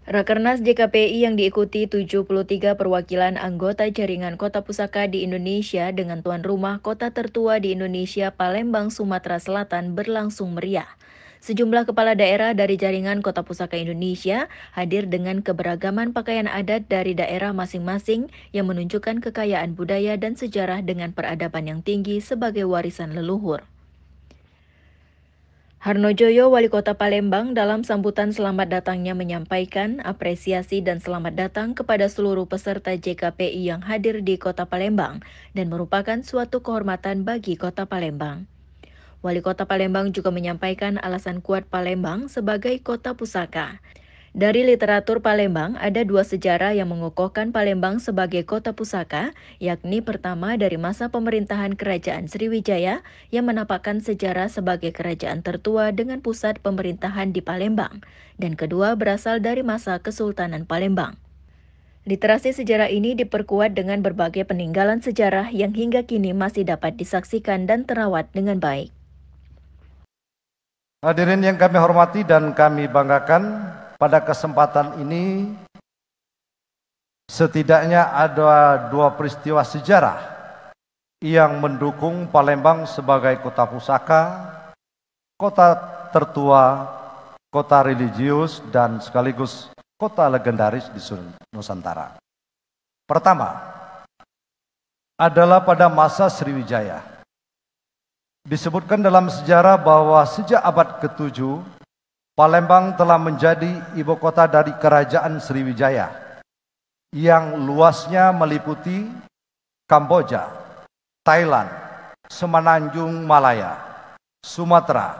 Rakernas JKPI yang diikuti 73 perwakilan anggota jaringan Kota Pusaka di Indonesia dengan tuan rumah kota tertua di Indonesia Palembang, Sumatera Selatan berlangsung meriah. Sejumlah kepala daerah dari jaringan Kota Pusaka Indonesia hadir dengan keberagaman pakaian adat dari daerah masing-masing yang menunjukkan kekayaan budaya dan sejarah dengan peradaban yang tinggi sebagai warisan leluhur. Harnojoyo, Wali Kota Palembang, dalam sambutan selamat datangnya menyampaikan apresiasi dan selamat datang kepada seluruh peserta JKPI yang hadir di Kota Palembang dan merupakan suatu kehormatan bagi Kota Palembang. Wali Kota Palembang juga menyampaikan alasan kuat Palembang sebagai kota pusaka. Dari literatur Palembang, ada dua sejarah yang mengukuhkan Palembang sebagai kota pusaka, yakni pertama dari masa pemerintahan Kerajaan Sriwijaya yang menampakkan sejarah sebagai kerajaan tertua dengan pusat pemerintahan di Palembang, dan kedua berasal dari masa Kesultanan Palembang. Literasi sejarah ini diperkuat dengan berbagai peninggalan sejarah yang hingga kini masih dapat disaksikan dan terawat dengan baik. Hadirin yang kami hormati dan kami banggakan, pada kesempatan ini setidaknya ada dua peristiwa sejarah yang mendukung Palembang sebagai kota pusaka, kota tertua, kota religius, dan sekaligus kota legendaris di Nusantara. Pertama adalah pada masa Sriwijaya. Disebutkan dalam sejarah bahwa sejak abad ke-7, Palembang telah menjadi ibu kota dari Kerajaan Sriwijaya yang luasnya meliputi Kamboja, Thailand, Semenanjung Malaya, Sumatera,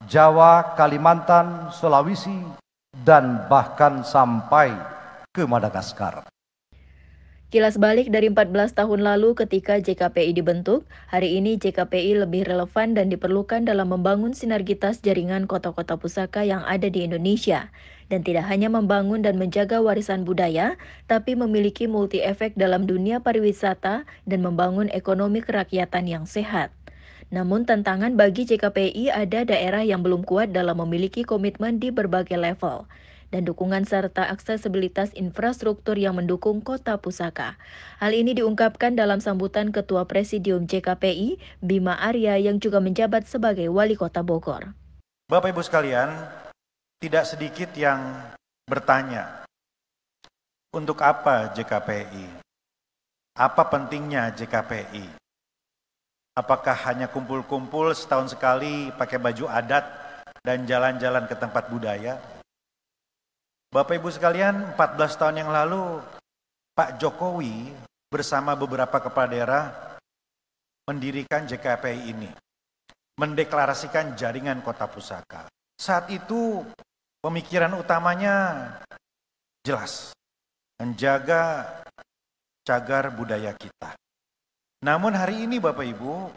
Jawa, Kalimantan, Sulawesi, dan bahkan sampai ke Madagaskar. Kilas balik dari 14 tahun lalu ketika JKPI dibentuk, hari ini JKPI lebih relevan dan diperlukan dalam membangun sinergitas jaringan kota-kota pusaka yang ada di Indonesia. Dan tidak hanya membangun dan menjaga warisan budaya, tapi memiliki multi-efek dalam dunia pariwisata dan membangun ekonomi kerakyatan yang sehat. Namun tantangan bagi JKPI ada daerah yang belum kuat dalam memiliki komitmen di berbagai level dan dukungan serta aksesibilitas infrastruktur yang mendukung kota pusaka. Hal ini diungkapkan dalam sambutan Ketua Presidium JKPI, Bima Arya yang juga menjabat sebagai Wali Kota Bogor. Bapak Ibu sekalian, tidak sedikit yang bertanya, untuk apa JKPI? Apa pentingnya JKPI? Apakah hanya kumpul-kumpul setahun sekali pakai baju adat dan jalan-jalan ke tempat budaya? Bapak Ibu sekalian, 14 tahun yang lalu Pak Jokowi bersama beberapa kepala daerah mendirikan JKPI ini, mendeklarasikan jaringan kota pusaka. Saat itu pemikiran utamanya jelas, menjaga cagar budaya kita. Namun hari ini Bapak Ibu,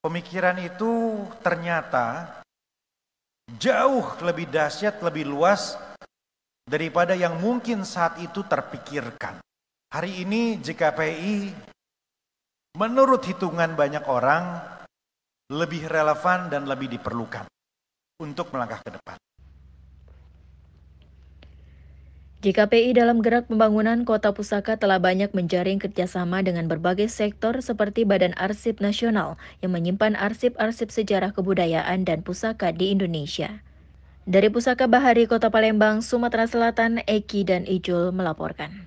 pemikiran itu ternyata jauh lebih dahsyat, lebih luas daripada yang mungkin saat itu terpikirkan. Hari ini JKPI menurut hitungan banyak orang lebih relevan dan lebih diperlukan untuk melangkah ke depan. JKPI dalam gerak pembangunan kota pusaka telah banyak menjaring kerjasama dengan berbagai sektor seperti Badan Arsip Nasional yang menyimpan arsip-arsip sejarah kebudayaan dan pusaka di Indonesia. Dari Pusaka Bahari Kota Palembang, Sumatera Selatan, Eki dan Ijul melaporkan.